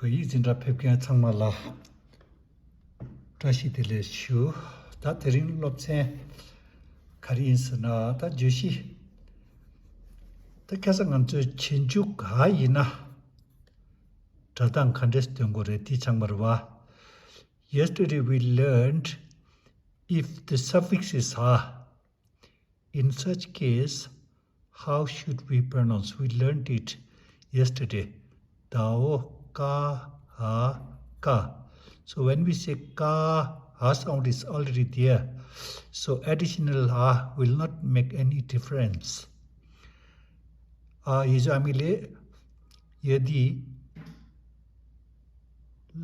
Jinra Pepkin Tangmala Trashidile Shu, that Ring Lopse Karinsana, that Jushi. The Kazangan to Chinjuk Hayina Tadang Kandestungore Tichangmarwa. Yesterday we learned if the suffixes are, in such case, how should we pronounce? We learned it yesterday. Dao, ka, ha, ka. So when we say ka, ha sound is already there. So additional ha will not make any difference. हिजो हामीले यदि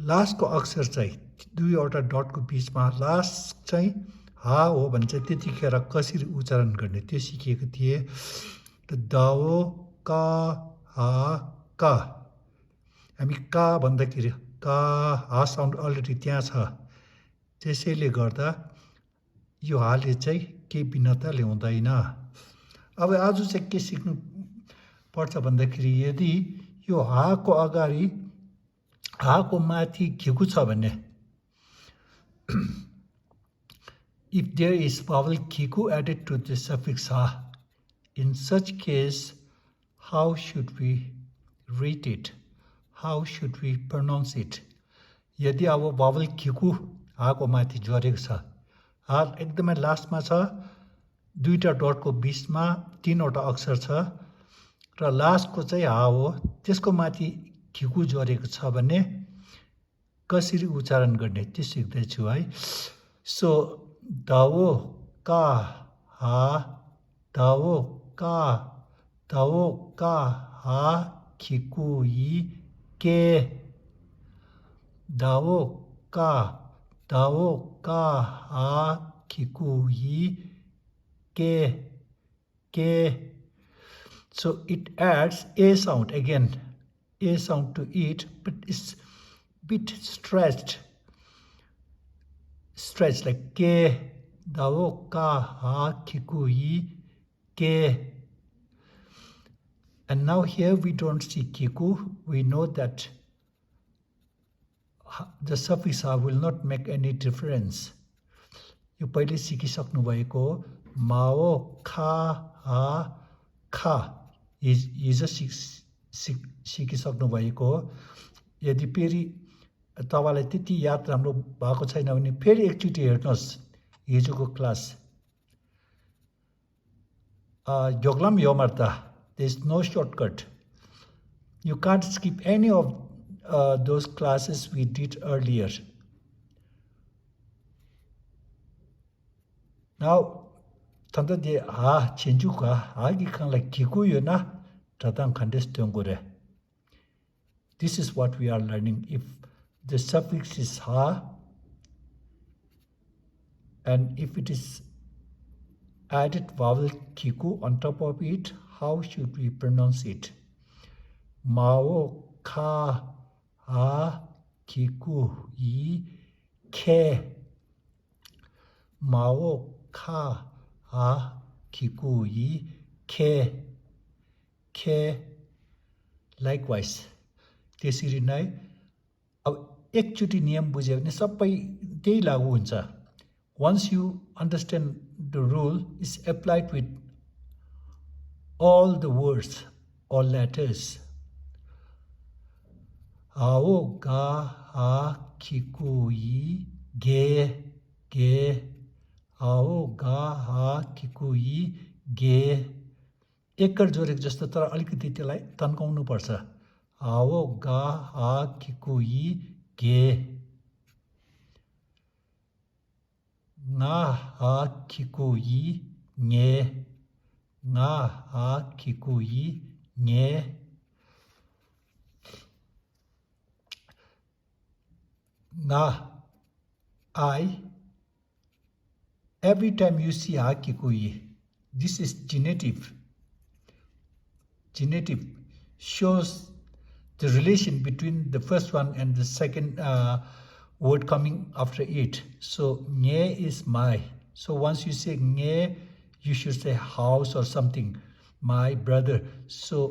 लास्टको अक्षर चाहिँ दुईवटा डटको बीचमा last चाहिँ हा हो भने चाहिँ त्यतिखेर कसरी उच्चारण गर्ने त्यो सिकेको थिए त दाओ का हा का हामी का भन्दाखेरि का हा साउन्ड अलरेडी त्यहाँ छ त्यसैले गर्दा यो हाले चाहिँ केही भिन्नता ल्याउँदैन अब आज चाहिँ के सिक्नु पर्छ भन्दाखेरि यदि यो हाको अगाडि हाको माथि खिकु छ भने if there is vowel kiku added to the suffix ha, in such case, how should we read it? How should we pronounce it? यदि अब vowel kiku हाको माथि जोडेको छ हा एकदमै लास्टमा छ दुईटा डटको बीचमा तीनवटा अक्षर छ र लास्टको चाहिँ हा हो त्यसको माथि खिकु जोडेको छ भने कसरी उच्चारण गर्ने त्यो सिक्दै छु है सो दाओ का हा दाओ का हा खिकु यी के दाओ का हा खिकु यी के so it adds a sound again a sound to it but it's bit stretched like ke dao ka ha kiku yi ke and now here we don't see kiku we know that the suffix ha will not make any difference यो पहिले सिकिसक्नु भएको माओ खा हा खा हिजो सिकिसक्नु भएको यदि फेरि तपाईलाई त्यति याद राम्रो भएको छैन भने फेरि एकचोटि हेर्नुहोस् हिजोको class योगलम योमर्ता there is no shortcut you can't skip any of those classes we did earlier now tanda de ha chenju ka ha gi khang la kiku yo na tatang khandes tongore this is what we are learning if the suffix is ha and if it is added vowel kiku on top of it how should we pronounce it mao kha ha kiku yi ke mao kha ha kiku yi ke likewise त्यसरी नै अब एकचोटि नियम बुझ्यो भने सबै त्यही लागू हुन्छ once you understand the rule is applied with all the words or letters ao ga ha kiku yi ge आओ गा हा किकु यी गे एकल जोडेको जस्तो तर अलिकति त्यसलाई तन्काउनु पर्छ आओ गा हा किकु यी गे ना हा किकु यी ङे ना हा किकु यी ङे ना आई every time you see ha kikuyi this is genitive shows the relation between the first one and the second word coming after it so nge is my so once you say nge you should say house or something my brother so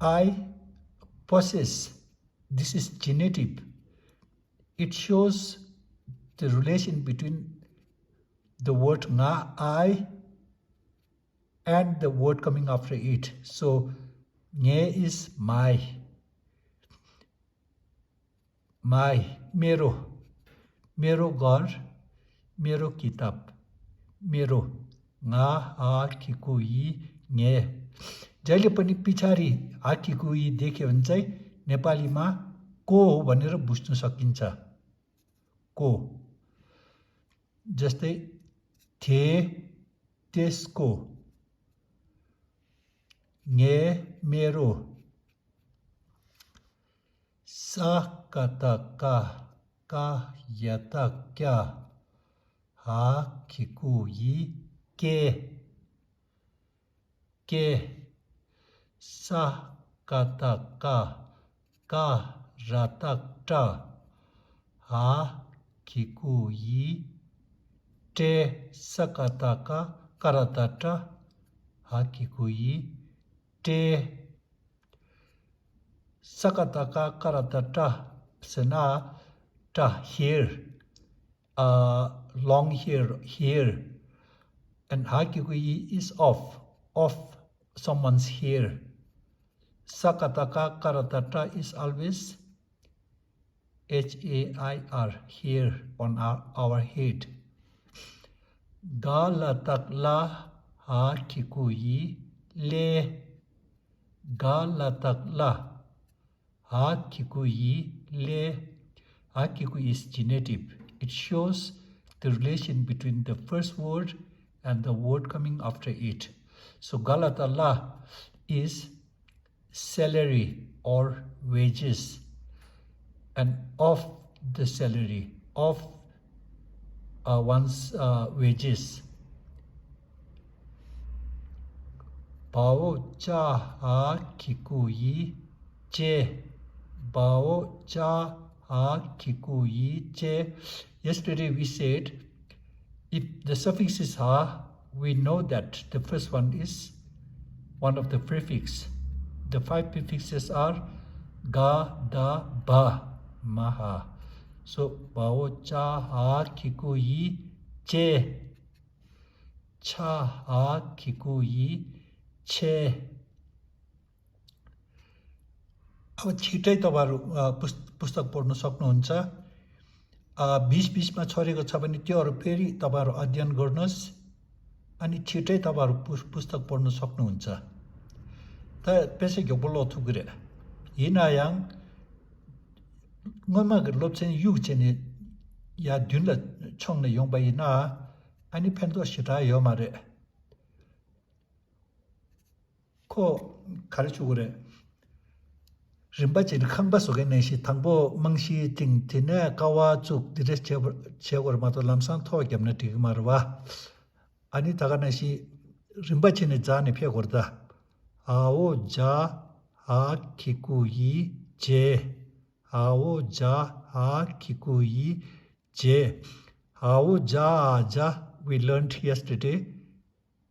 I possess. This is genitive. It shows the relation between the word nga, I, and the word coming after it. So, nge is my. My, मेरो. मेरो घर, मेरो किताब, मेरो, nga, ha, kiku, yi, nge. जहिले पनि पिछाडी हाकीको यी देख्यो भने चाहिँ नेपालीमा को हो भनेर बुझ्न सकिन्छ को जस्तै थे त्यसको nge मेरो सा कता का यता क्या हा खिकु यी के सा कता का रता टा हा खिकु यी टे सकता का करता टा हा खिकु यी टे sakataka karatata sena ta here long here and hakikui is off someone's hair. Sakataka karatata is always HAIR here on our head. Galatakla hakikui le galatakla Hakikui le. Hakikui is genitive. It shows the relation between the first word and the word coming after it. So galatala is salary or wages, and of the salary, of one's wages. Pao cha hakikui che. Bao cha ha kiku yi che. Yesterday we said if the suffix is ha, we know that the first one is one of the prefix. The 5 prefixes are ga, da, ba, maha. So bao cha ha kiku yi che. Cha ha kiku yi che. अब छिटै तपाईहरु पुस्तक पढ्न सक्नुहुन्छ 20-20 मा छरेको छ भने त्योहरु फेरि तपाईहरु अध्ययन गर्नुस् अनि छिटै तपाईहरु पुस्तक पढ्न सक्नुहुन्छ त पेसे ग्योबल थुगरे हिनायाङ ngoma lobchen yu chen ya dünla chongna yongbai na ani pendo shita yo mare ko 가르치고래 rimbachi khangba soge neshi thangbo mangshi ting tina kawa chuk dire chegor ma to lamsan tho gyamna tik marwa ani taga neshi rimbachi ne jane phe gorda ao ja ha kiku yi je ao ja ha kiku yi je ao ja we learned yesterday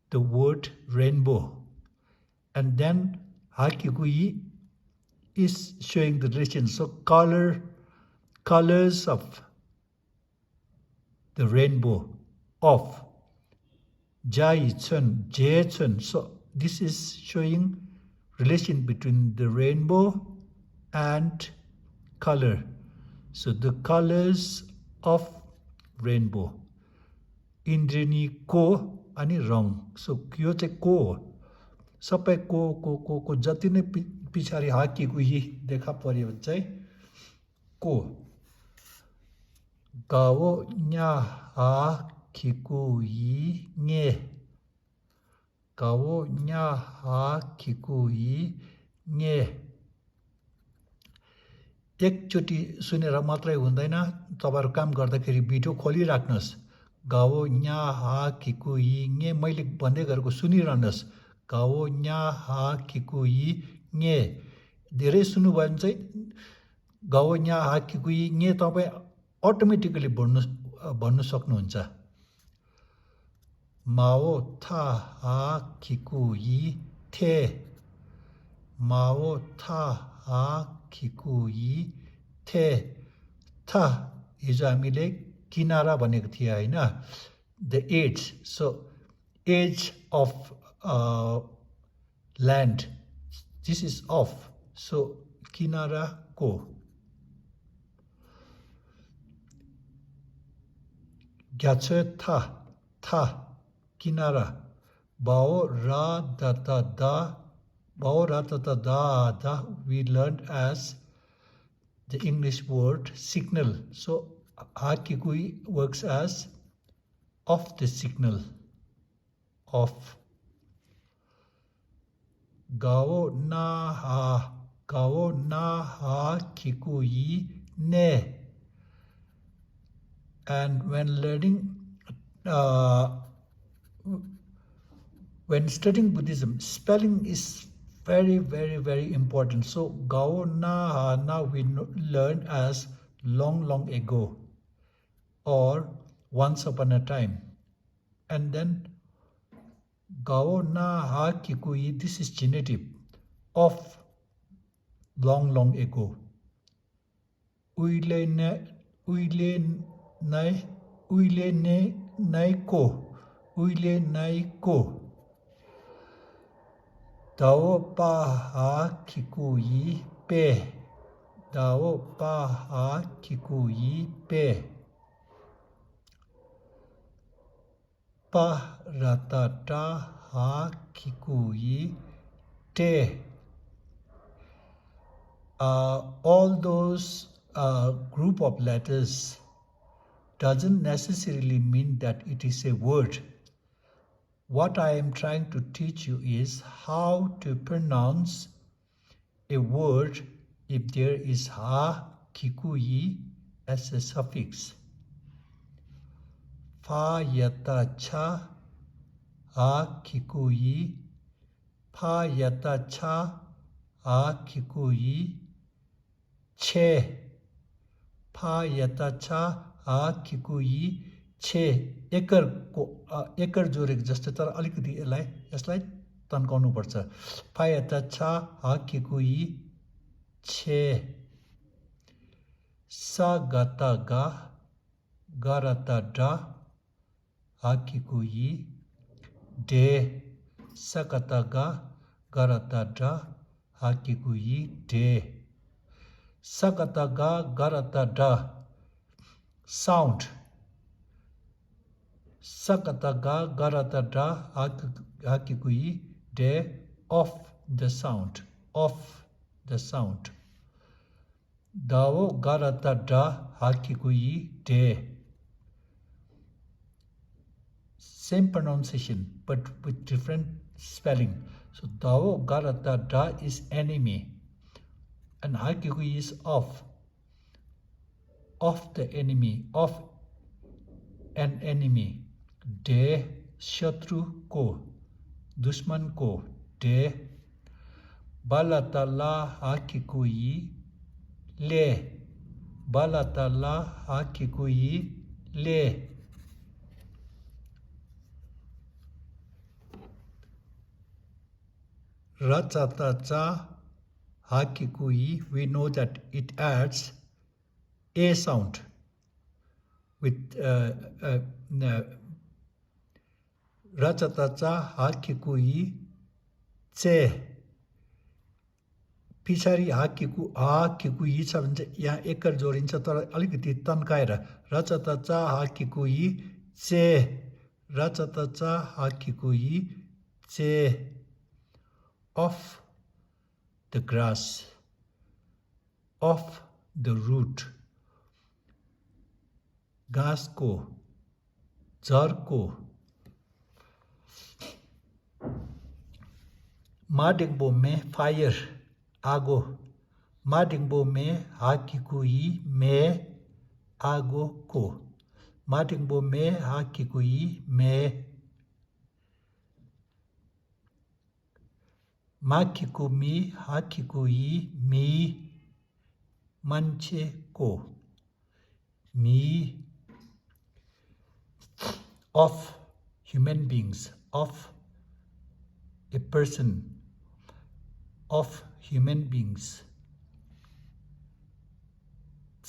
the word rainbow and then ha kiku yi is showing the relation. So colors of the rainbow of Jai Chun, Jai Chun. So this is showing relation between the rainbow and color. So the colors of rainbow. Indrini ko ani rang. So kyo che ko. Sapai ko jati ne पिछाडी हाकीको यी देखा पर्यो भने चाहिँ को गाओ nya ha kiku yi nge गाओ nya ha kiku yi nge एकचोटी सुनेर मात्रै हुँदैन तपाईहरु काम गर्दाखेरि भिडियो खोलिराख्नुस् गाओ nya ha kiku yi nge मैले भन्दै गरेको सुनिरहनुस् गाओ nya ha kiku yi nge धेरै सुन्नु भयो भने चाहिँ गाओ nya ha kiku yi nge तपाई अटोमेटिकली भन्नु सक्नुहुन्छ माओ था हा किकु यी थे माओ था ha kiku yi te ta hijo हामीले किनारा भनेको थियो हैन the edge so edge of land this is off so किनारा को ग्याचे था किनारा bao ra da da we learned as the English word signal so hakikui works as off the signal off gao na ha kikui ne and when learning when studying Buddhism spelling is very important so gao na ha now we learn as long ago or once upon a time and then gao na ha kikui this is genitive of long ago uile nai ko dao pa ha kikui pe dao pa ha kikui pe pa ratata ha kikui te all those group of letters doesn't necessarily mean that it is a word. What I am trying to teach you is how to pronounce a word if there is ha kikui as a suffix. Fa yata cha ha kikui pa yata cha ha kikui che pa yata cha ha kikui che एकर जोडेको जस्तो तर अलिकति यसलाई तन्काउनु पर्छ fa yata cha ha kikui che sa gata ga garata da ha kikui de sakata ga garata da ha kikui de sakata ga garata da sound sakata ga garata da ha kikui de off the sound dao garata da ha kikui de same pronunciation but with different spelling so dao garata da is enemy and ha kikui is off the enemy of an enemy de shatru ko दुश्मन को de balatala ha kikui le balatala ha kikui le rachata cha ha kikui we know that it adds a sound with rachata cha ha kikui che पिछाडी हा किकुई छ भने चाहिँ यहाँ एकर जोडिन्छ तर अलिकति तन्काएर रचता चा हा किकुई चे रचता चा हा किकुई चे of the grass of the root घाँस को झर को माडिङबो में फायर आगो माडिङबो में हा किकुई में आगो को माडिङबो में हा किकुई में माकिकुमी हा किकुई मी मान्छे को मी of human beings of a person of human beings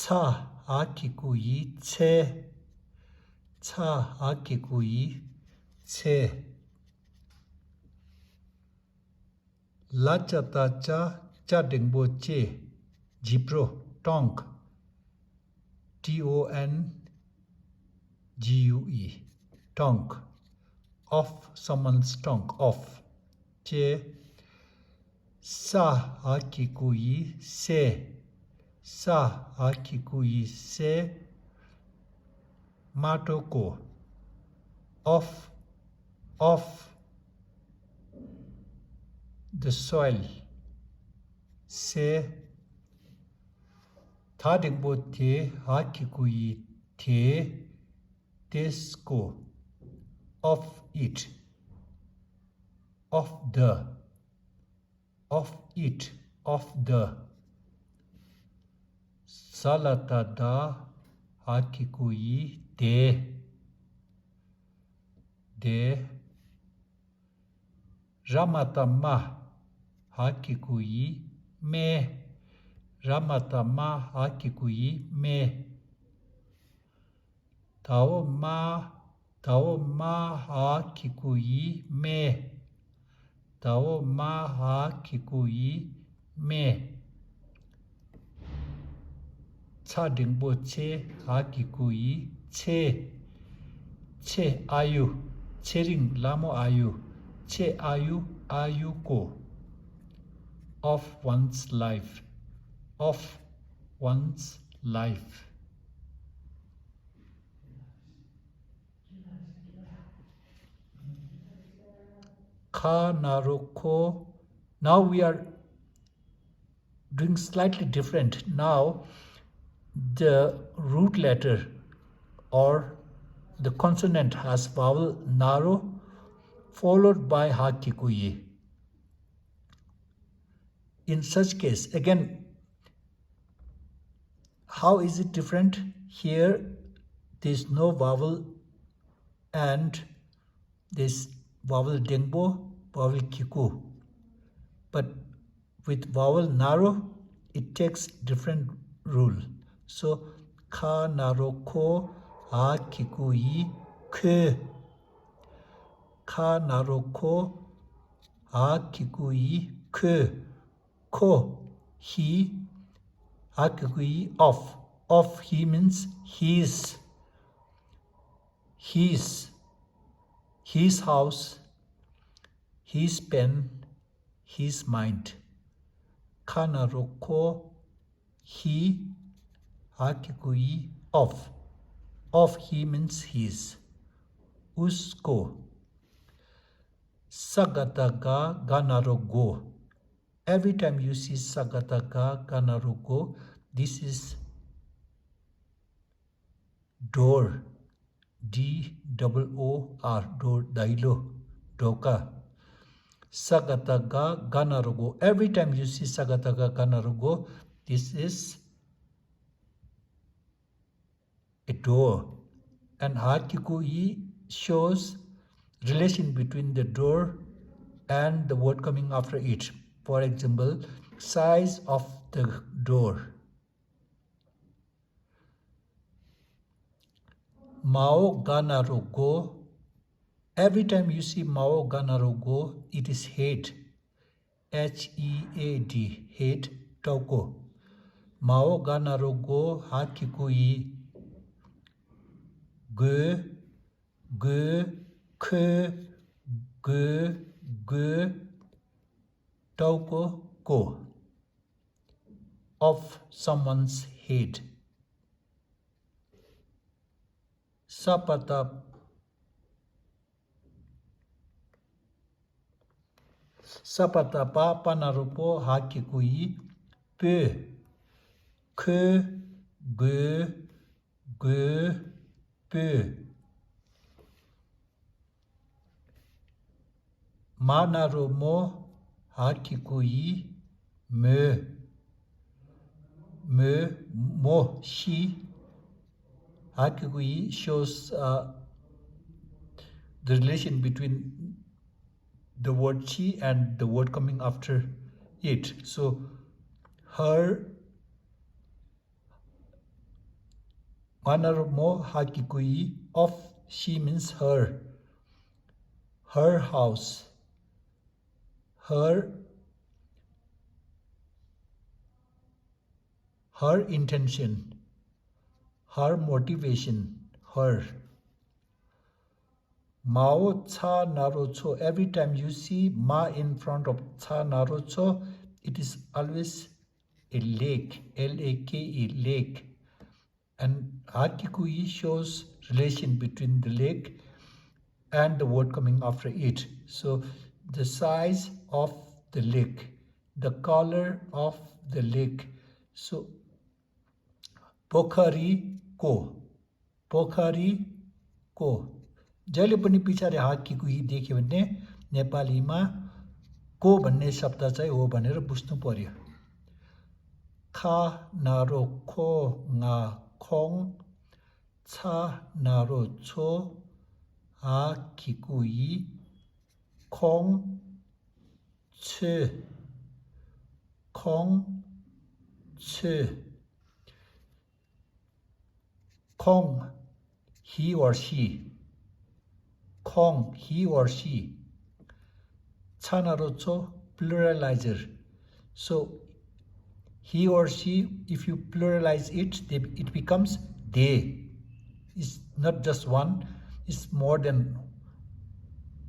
차 아키구이 체 차 아키구이 체 라짜따짜 짜댕보체 지프로 tongue tongue tongue off someone's tongue off 체 사 아키구이 세 사 아키구이 세 마토코 off the soil 세 다댕보테 아키구이 테 데스코 of it of the 살라타다 아키구이 데 라마타마 아키구이 메 라마타마 아키구이 메 다오마 아키구이 메 다오마 아키구이 메 차딩보체 아키구이 체 아유 체링 라모 아유 체 아유고 of one's life Kanaroko. Now we are doing slightly different. Now the root letter or the consonant has vowel naro followed by hakikuyi. In such case, again, how is it different? Here there is no vowel and this vowel dengbo, vowel kiku. But with vowel naro, it takes different rule. So ka naro ko a kiku yi ke. Ka naro ko a kiku yi ke. Ko he a kiku yi of. Of he means his house, his pen, his mind. Kanaroko he hakikui of. Of he means his. Usko sagataga ganarogo. Every time you see sagataga ganarogo, this is door. D-O-O-R, door, dailo, doka. Sagataga ganarogo. Every time you see sagataga ganarogo, this is a door. And hakikui shows relation between the door and the word coming after it. For example, size of the door. Mao ganarogo. Every time you see Mao ganarogo, it is head. H-E-A-D, head, toko. Mao ganarogo hakikui ge, ke, ge, toko, ko. Of someone's head. Sapata pa panarupo hakikui pe ke ge pe manarumo hakikui me mo she. Hakikui shows the relation between the word she and the word coming after it. So her one or more hakikui of she means her house, her intention, her motivation, her. Mao cha narocho. Every time you see ma in front of cha narocho, it is always a lake, L-A-K-E, lake. And hakikui shows relation between the lake and the word coming after it. So the size of the lake, the color of the lake. So पोखरी को जहिले पनि पछाडि हाकिकुही देख्यो भने नेपालीमा को भन्ने शब्द चाहिँ हो भनेर बुझ्नु पर्यो खा नारो खो nga khong cha naro cho hakikuyi khong che Kong, he or she. Kong, he or she. Chanarocho, pluralizer. So, he or she, if you pluralize it, it becomes they. It's not just one, it's more than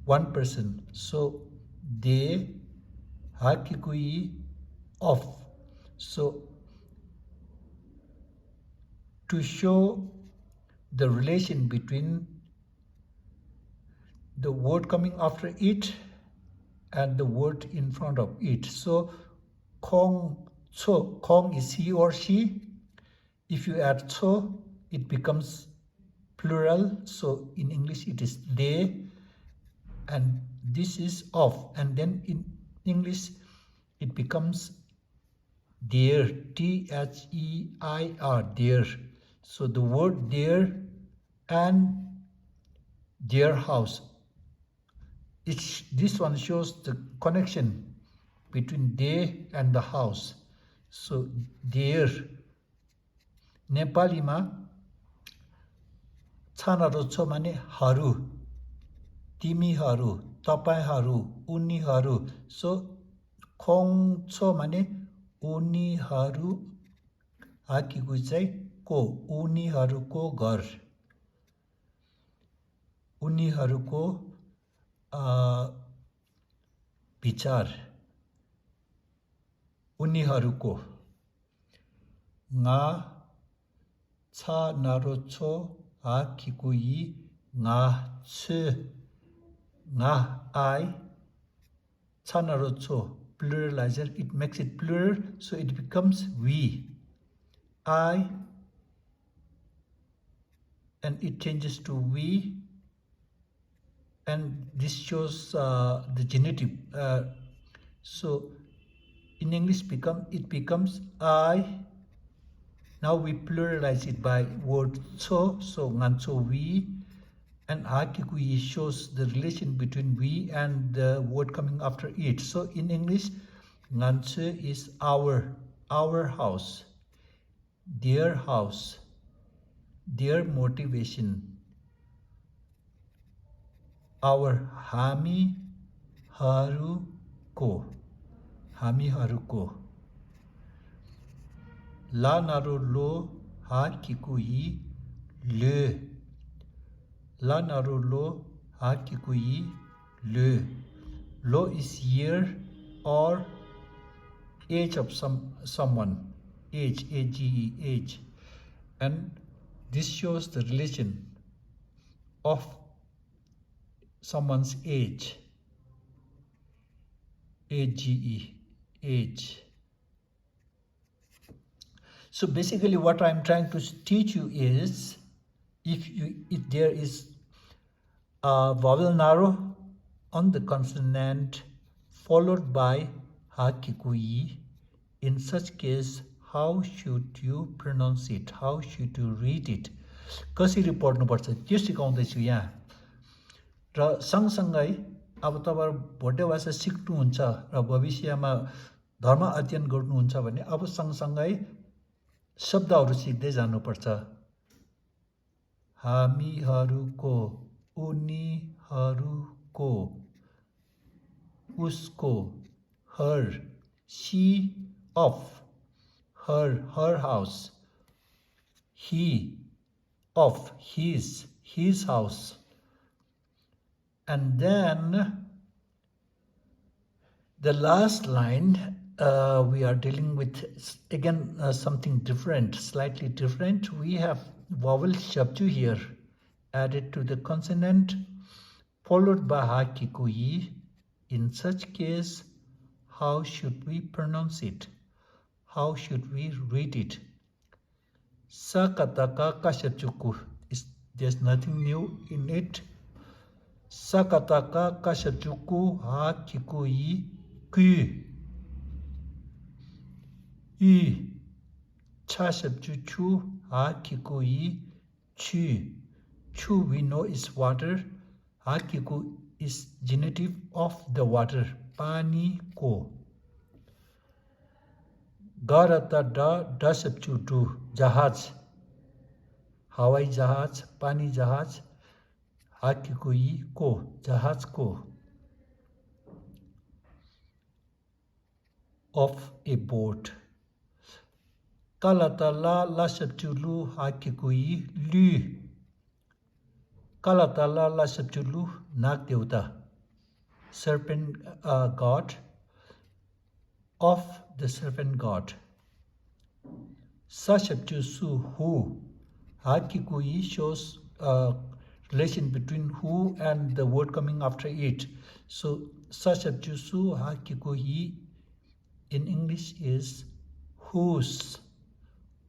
one person. So, they, hakikui, of. So, to show the relation between the word coming after it and the word in front of it. So, Kong is he or she. If you add cho, it becomes plural. So, in English, it is they. And this is of. And then in English, it becomes their, T-H-E-I-R, their. So the word their and their house. This one shows the connection between they and the house. So their. Nepalima छानारोछो माने haru, तिमीहरु, तपाईहरु, उनीहरु. So खोङछो माने उनीहरु हाकिगु चाहिँ को उनीहरुको घर उनीहरुको विचार उनीहरुको nga cha narocho hakikui nga che nga I cha narocho pluralizer, it makes it plural, so it becomes we. I, and it changes to we, and this shows the genitive. So in English it becomes I. Now we pluralize it by word cho, so ngancho we, and hakikui shows the relation between we and the word coming after it. So in English, ngancho is our house, their house, their motivation, our हामीहरुको La naro lo hakikui le. La naro lo hakikui le. Lo is year or age of someone. Age, A-G-E, age. And this shows the relation of someone's age. A-G-E, age. So basically what I'm trying to teach you is, if there is a vowel narrow on the consonant followed by hakikui, in such case, how should you pronounce it? How should you read it? कसरी पढ्नुपर्छ त्यो सिकाउँदैछु यहाँ र सँगसँगै अब तपाईहरु भोटे भाषा सिक्नुहुन्छ र भविष्यमा धर्म अध्ययन गर्नुहुन्छ भने अब सँगसँगै शब्दहरु सिक्दै जानुपर्छ हामीहरूको, उनीहरूको, उसको, her, she, of, her house, he, of, his house. And then the last line, we are dealing with again something different, slightly different. We have vowel shabju here added to the consonant, followed by hakikui. In such case, how should we pronounce it? How should we read it? Sakataka kashachuku. There's nothing new in it. Sakataka kashachuku hakikui ku. Yu. Chashabchuchu hakikui chu. Chu we know is water. Hakiku is genitive of the water. Pani ko. Garata da sabchutu. Jahaz. Hawai jahaz. Pani jahaz. Hakikui ko. Jahaz ko. Of a boat. Kalata la sabchulu hakikui lu. Kalata la sabchulu nag devta. Serpent god. Of the serpent god. Sashabchusu who. Hakikui shows relation between who and the word coming after it. So Sashabchusu hakikui in English is whose,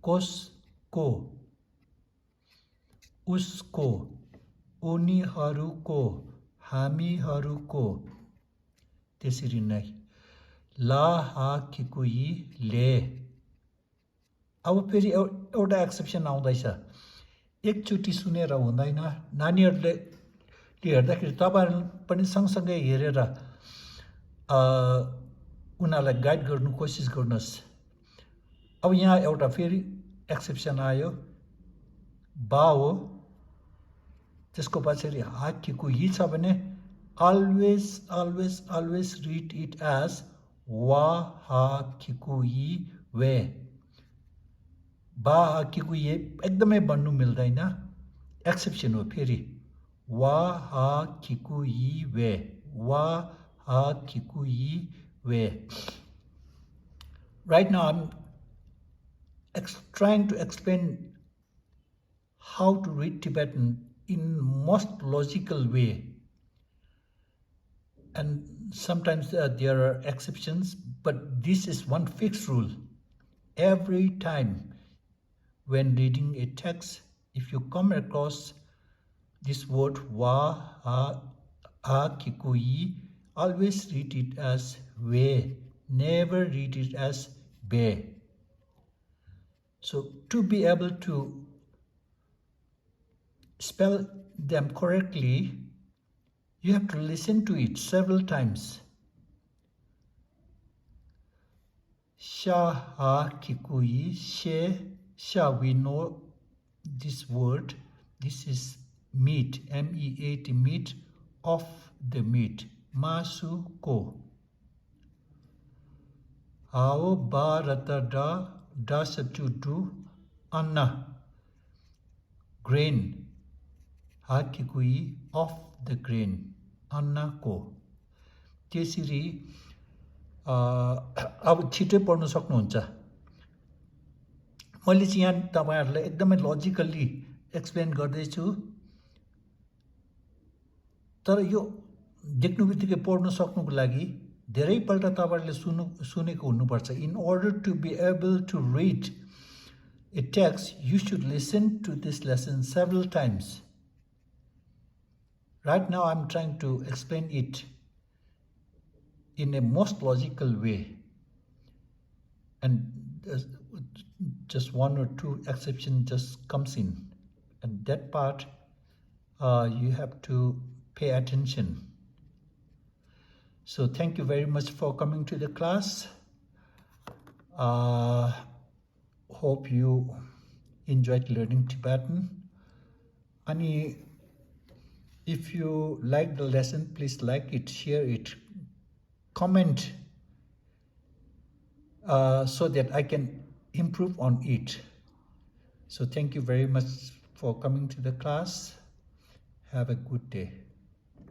kos ko, usko, उनीहरूको, हामीहरूको, त्यसरी नै ला हाकिकुई ले. अब फेरि एउटा exception आउँदैछ. एकचोटि सुनेर हुँदैन. नानीहरूले हेर्दाखेरि तपाईहरु पनि सँगसँगै हेरेर उनीहरूलाई गाइड गर्नु कोसिस गर्नुहोस्. अब यहाँ एउटा फेरि एक्सेप्सन आयो. बा हो. त्यसको पछाडि हाकिकुई छ भने always read it as wa hakikui we. बा हाकिकुई एकदमै भन्नु मिल्दैन. एक्सेप्सन हो फेरि. वा हाकिकुई वे. वा हाकिकुई वे. Right now I'm trying to explain how to read Tibetan in most logical way. And sometimes there are exceptions, but this is one fixed rule. Every time when reading a text, if you come across this word wa ha kikui, always read it as we. Never read it as be. So to be able to spell them correctly, you have to listen to it several times. Sha ha kikui, she, sha, we know this word. This is meat, M-E-A-T, meat, of the meat. Masu ko. Hao ba rata da sabchutu, anna, grain. Hakikui, of the grain. Anna ko. त्यसरी अब छिटै पढ्न सक्नुहुन्छ. मैले चाहिँ यहाँ तपाईहरुलाई एकदमै लजिकली एक्सप्लेन गर्दैछु. तर यो देख्नुबित्तिकै पढ्न सक्नुको लागि धेरैपल्ट तपाईहरुले सुनेको हुनुपर्छ. In order to be able to read a text, you should listen to this lesson several times. Right now I'm trying to explain it in a most logical way, and just one or two exception just comes in, and that part you have to pay attention. So thank you very much for coming to the class. Hope you enjoyed learning Tibetan. Ani, if you like the lesson, please like it, share it, comment so that I can improve on it. So thank you very much for coming to the class. Have a good day.